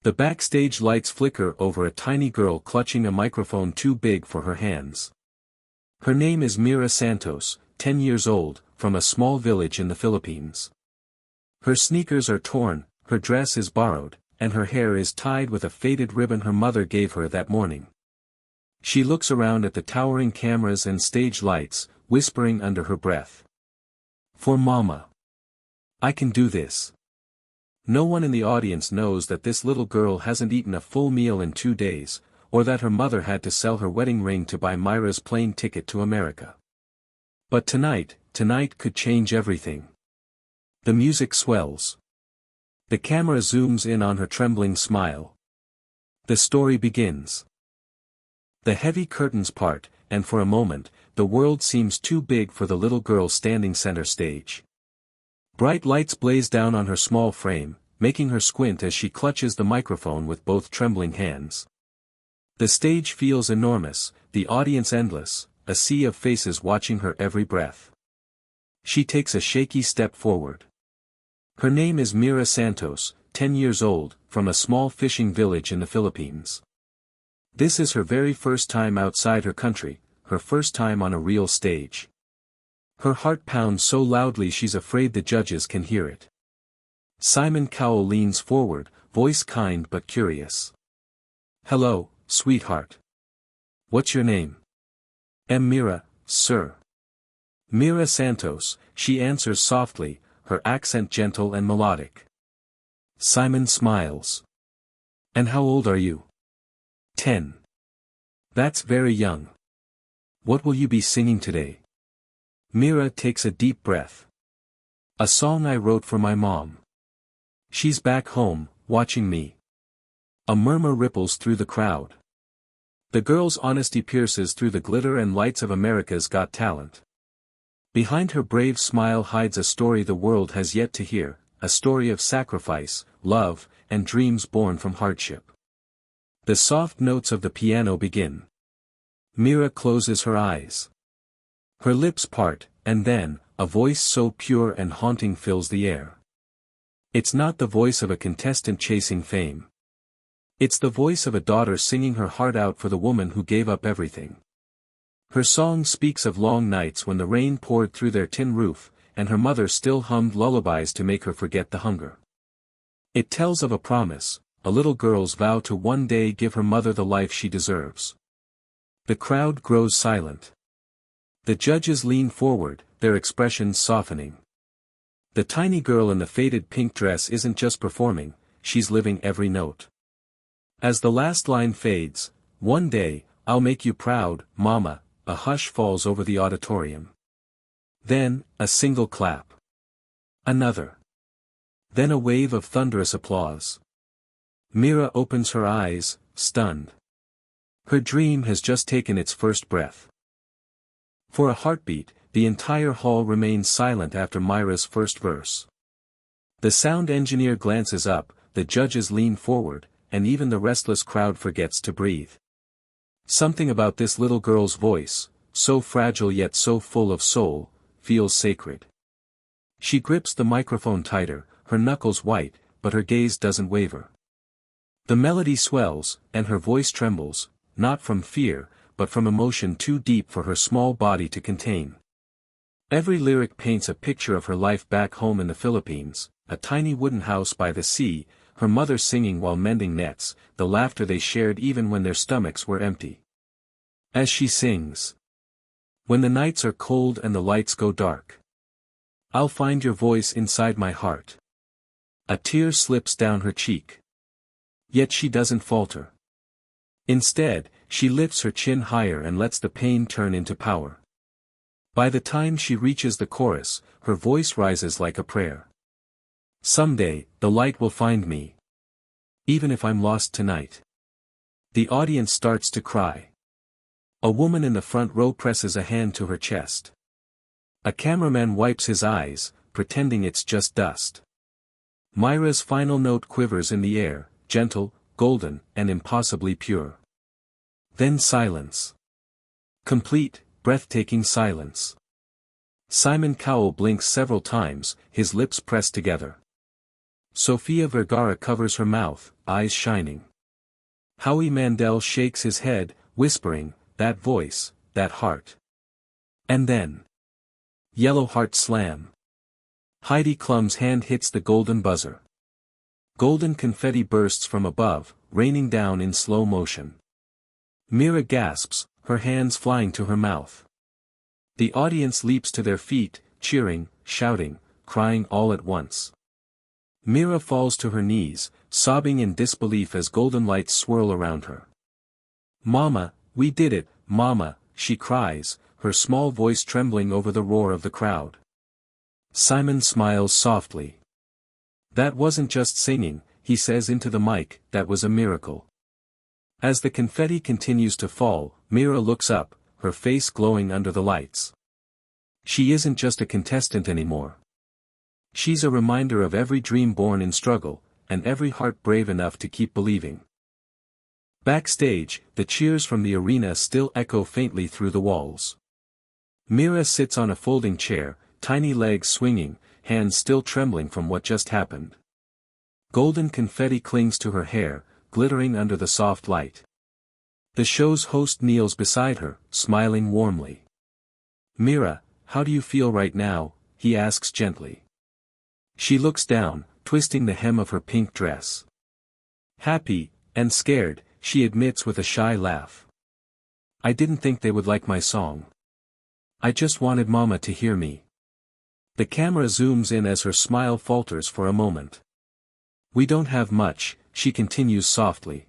The backstage lights flicker over a tiny girl clutching a microphone too big for her hands. Her name is Mira Santos, 10 years old, from a small village in the Philippines. Her sneakers are torn, her dress is borrowed, and her hair is tied with a faded ribbon her mother gave her that morning. She looks around at the towering cameras and stage lights, whispering under her breath. "For Mama. I can do this." No one in the audience knows that this little girl hasn't eaten a full meal in 2 days, or that her mother had to sell her wedding ring to buy Myra's plane ticket to America. But tonight could change everything. The music swells. The camera zooms in on her trembling smile. The story begins. The heavy curtains part, and for a moment, the world seems too big for the little girl standing center stage. Bright lights blaze down on her small frame, making her squint as she clutches the microphone with both trembling hands. The stage feels enormous, the audience endless, a sea of faces watching her every breath. She takes a shaky step forward. Her name is Mira Santos, 10 years old, from a small fishing village in the Philippines. This is her very first time outside her country, her first time on a real stage. Her heart pounds so loudly she's afraid the judges can hear it. Simon Cowell leans forward, voice kind but curious. "Hello, sweetheart. What's your name?" "I'm Mira, sir." "Mira Santos," she answers softly, her accent gentle and melodic. Simon smiles. "And how old are you?" 10. "That's very young. What will you be singing today?" Mira takes a deep breath. "A song I wrote for my mom. She's back home, watching me." A murmur ripples through the crowd. The girl's honesty pierces through the glitter and lights of America's Got Talent. Behind her brave smile hides a story the world has yet to hear, a story of sacrifice, love, and dreams born from hardship. The soft notes of the piano begin. Mira closes her eyes. Her lips part, and then, a voice so pure and haunting fills the air. It's not the voice of a contestant chasing fame. It's the voice of a daughter singing her heart out for the woman who gave up everything. Her song speaks of long nights when the rain poured through their tin roof, and her mother still hummed lullabies to make her forget the hunger. It tells of a promise, a little girl's vow to one day give her mother the life she deserves. The crowd grows silent. The judges lean forward, their expressions softening. The tiny girl in the faded pink dress isn't just performing, she's living every note. As the last line fades, "One day, I'll make you proud, Mama," a hush falls over the auditorium. Then, a single clap. Another. Then a wave of thunderous applause. Mira opens her eyes, stunned. Her dream has just taken its first breath. For a heartbeat, the entire hall remains silent after Myra's first verse. The sound engineer glances up, the judges lean forward, and even the restless crowd forgets to breathe. Something about this little girl's voice, so fragile yet so full of soul, feels sacred. She grips the microphone tighter, her knuckles white, but her gaze doesn't waver. The melody swells, and her voice trembles, not from fear, but from emotion too deep for her small body to contain. Every lyric paints a picture of her life back home in the Philippines, a tiny wooden house by the sea, her mother singing while mending nets, the laughter they shared even when their stomachs were empty. As she sings, "When the nights are cold and the lights go dark, I'll find your voice inside my heart." A tear slips down her cheek. Yet she doesn't falter. Instead, she lifts her chin higher and lets the pain turn into power. By the time she reaches the chorus, her voice rises like a prayer. "Someday, the light will find me. Even if I'm lost tonight." The audience starts to cry. A woman in the front row presses a hand to her chest. A cameraman wipes his eyes, pretending it's just dust. Myra's final note quivers in the air, gentle, golden, and impossibly pure. Then silence. Complete, breathtaking silence. Simon Cowell blinks several times, his lips pressed together. Sofia Vergara covers her mouth, eyes shining. Howie Mandel shakes his head, whispering, that voice, that heart. And then. Yellow heart slam. Heidi Klum's hand hits the golden buzzer. Golden confetti bursts from above, raining down in slow motion. Mira gasps, her hands flying to her mouth. The audience leaps to their feet, cheering, shouting, crying all at once. Mira falls to her knees, sobbing in disbelief as golden lights swirl around her. "Mama, we did it, Mama," she cries, her small voice trembling over the roar of the crowd. Simon smiles softly. "That wasn't just singing," he says into the mic, "that was a miracle." As the confetti continues to fall, Mira looks up, her face glowing under the lights. She isn't just a contestant anymore. She's a reminder of every dream born in struggle, and every heart brave enough to keep believing. Backstage, the cheers from the arena still echo faintly through the walls. Mira sits on a folding chair, tiny legs swinging, hands still trembling from what just happened. Golden confetti clings to her hair, glittering under the soft light. The show's host kneels beside her, smiling warmly. "Mira, how do you feel right now?" he asks gently. She looks down, twisting the hem of her pink dress. "Happy, and scared," she admits with a shy laugh. "I didn't think they would like my song. I just wanted Mama to hear me." The camera zooms in as her smile falters for a moment. "We don't have much," she continues softly.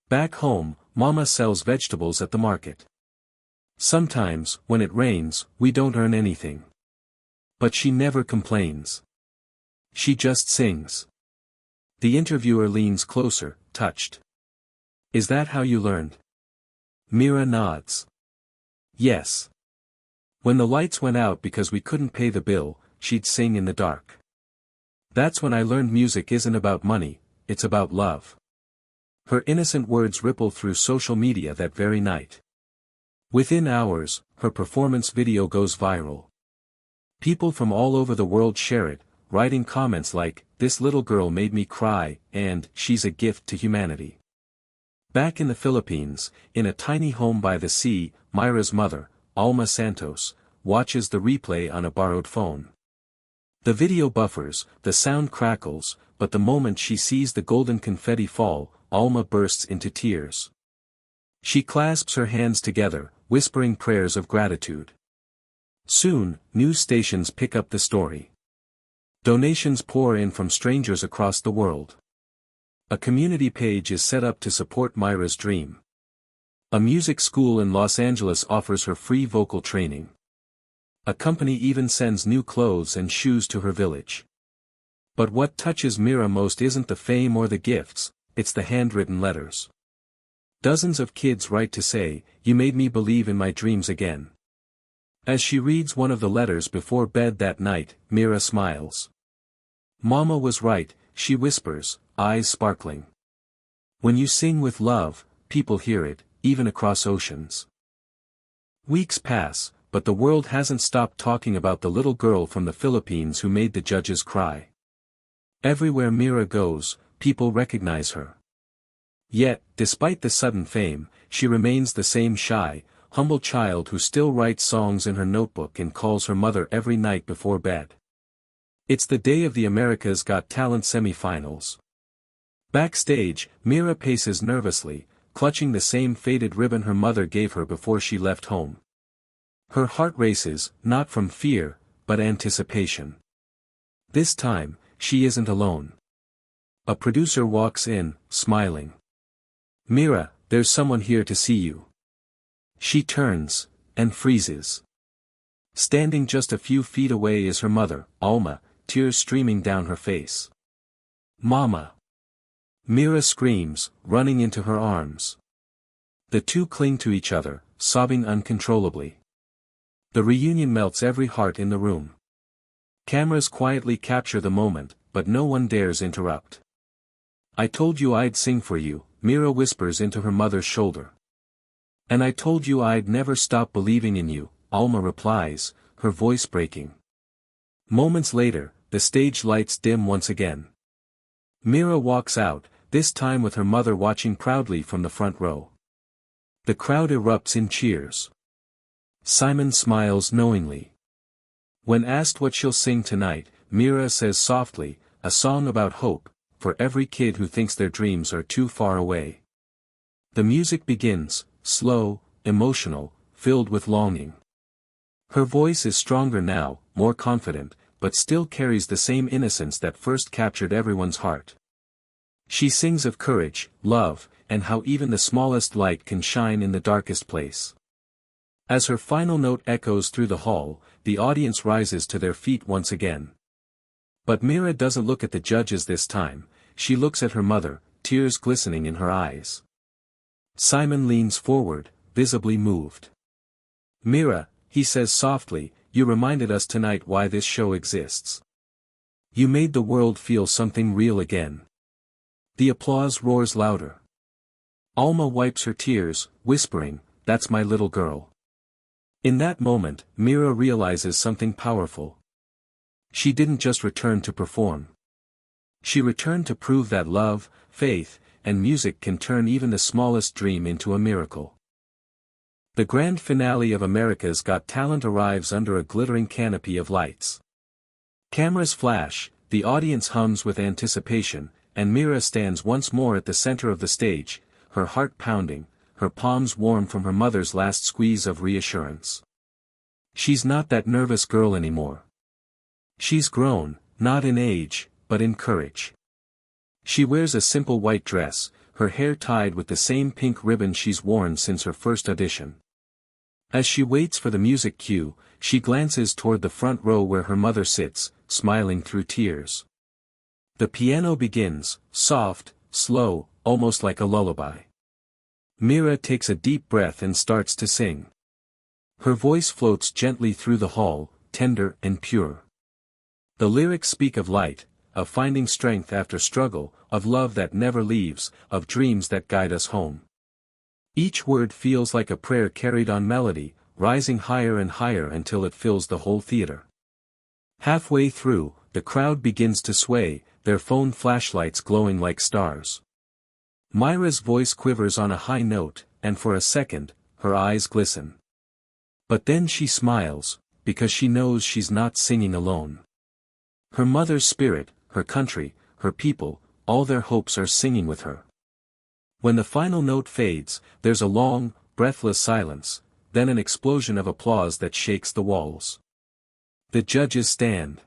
"Back home, Mama sells vegetables at the market. Sometimes, when it rains, we don't earn anything. But she never complains. She just sings." The interviewer leans closer, touched. "Is that how you learned?" Mira nods. "Yes. When the lights went out because we couldn't pay the bill, she'd sing in the dark. That's when I learned music isn't about money, it's about love." Her innocent words ripple through social media that very night. Within hours, her performance video goes viral. People from all over the world share it, writing comments like, "This little girl made me cry," and "She's a gift to humanity." Back in the Philippines, in a tiny home by the sea, Myra's mother, Alma Santos, watches the replay on a borrowed phone. The video buffers, the sound crackles, but the moment she sees the golden confetti fall, Alma bursts into tears. She clasps her hands together, whispering prayers of gratitude. Soon, news stations pick up the story. Donations pour in from strangers across the world. A community page is set up to support Myra's dream. A music school in Los Angeles offers her free vocal training. A company even sends new clothes and shoes to her village. But what touches Mira most isn't the fame or the gifts, it's the handwritten letters. Dozens of kids write to say, "You made me believe in my dreams again." As she reads one of the letters before bed that night, Mira smiles. "Mama was right," she whispers, eyes sparkling. "When you sing with love, people hear it, even across oceans." Weeks pass, but the world hasn't stopped talking about the little girl from the Philippines who made the judges cry. Everywhere Mira goes, people recognize her. Yet, despite the sudden fame, she remains the same shy, humble child who still writes songs in her notebook and calls her mother every night before bed. It's the day of the America's Got Talent semi-finals. Backstage, Mira paces nervously, clutching the same faded ribbon her mother gave her before she left home. Her heart races, not from fear, but anticipation. This time, she isn't alone. A producer walks in, smiling. "Mira, there's someone here to see you." She turns, and freezes. Standing just a few feet away is her mother, Alma, tears streaming down her face. "Mama!" Mira screams, running into her arms. The two cling to each other, sobbing uncontrollably. The reunion melts every heart in the room. Cameras quietly capture the moment, but no one dares interrupt. "I told you I'd sing for you," Mira whispers into her mother's shoulder. "And I told you I'd never stop believing in you," Alma replies, her voice breaking. Moments later, the stage lights dim once again. Mira walks out, this time with her mother watching proudly from the front row. The crowd erupts in cheers. Simon smiles knowingly. When asked what she'll sing tonight, Mira says softly, a song about hope, for every kid who thinks their dreams are too far away. The music begins, slow, emotional, filled with longing. Her voice is stronger now, more confident, but still carries the same innocence that first captured everyone's heart. She sings of courage, love, and how even the smallest light can shine in the darkest place. As her final note echoes through the hall, the audience rises to their feet once again. But Mira doesn't look at the judges this time, she looks at her mother, tears glistening in her eyes. Simon leans forward, visibly moved. Mira, he says softly, you reminded us tonight why this show exists. You made the world feel something real again. The applause roars louder. Alma wipes her tears, whispering, that's my little girl. In that moment, Mira realizes something powerful. She didn't just return to perform. She returned to prove that love, faith, and music can turn even the smallest dream into a miracle. The grand finale of America's Got Talent arrives under a glittering canopy of lights. Cameras flash, the audience hums with anticipation, and Mira stands once more at the center of the stage, her heart pounding, her palms warm from her mother's last squeeze of reassurance. She's not that nervous girl anymore. She's grown, not in age, but in courage. She wears a simple white dress, her hair tied with the same pink ribbon she's worn since her first audition. As she waits for the music cue, she glances toward the front row where her mother sits, smiling through tears. The piano begins, soft, slow, almost like a lullaby. Mira takes a deep breath and starts to sing. Her voice floats gently through the hall, tender and pure. The lyrics speak of light, of finding strength after struggle, of love that never leaves, of dreams that guide us home. Each word feels like a prayer carried on melody, rising higher and higher until it fills the whole theater. Halfway through, the crowd begins to sway, their phone flashlights glowing like stars. Mira's voice quivers on a high note, and for a second, her eyes glisten. But then she smiles, because she knows she's not singing alone. Her mother's spirit, her country, her people, all their hopes are singing with her. When the final note fades, there's a long, breathless silence, then an explosion of applause that shakes the walls. The judges stand.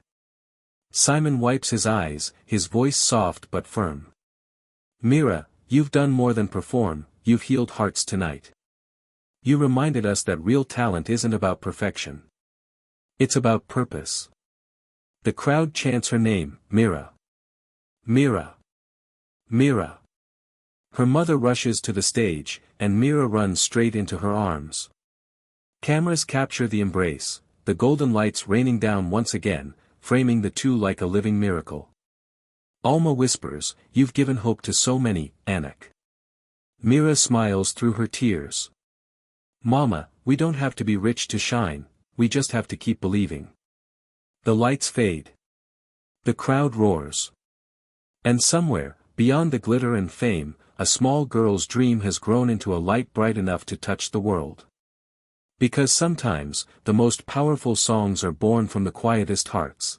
Simon wipes his eyes, his voice soft but firm. Mira, you've done more than perform, you've healed hearts tonight. You reminded us that real talent isn't about perfection. It's about purpose. The crowd chants her name, Mira. Mira. Mira. Her mother rushes to the stage, and Mira runs straight into her arms. Cameras capture the embrace, the golden lights raining down once again, framing the two like a living miracle. Alma whispers, you've given hope to so many, Anak. Mira smiles through her tears. Mama, we don't have to be rich to shine, we just have to keep believing. The lights fade. The crowd roars. And somewhere, beyond the glitter and fame, a small girl's dream has grown into a light bright enough to touch the world. Because sometimes, the most powerful songs are born from the quietest hearts.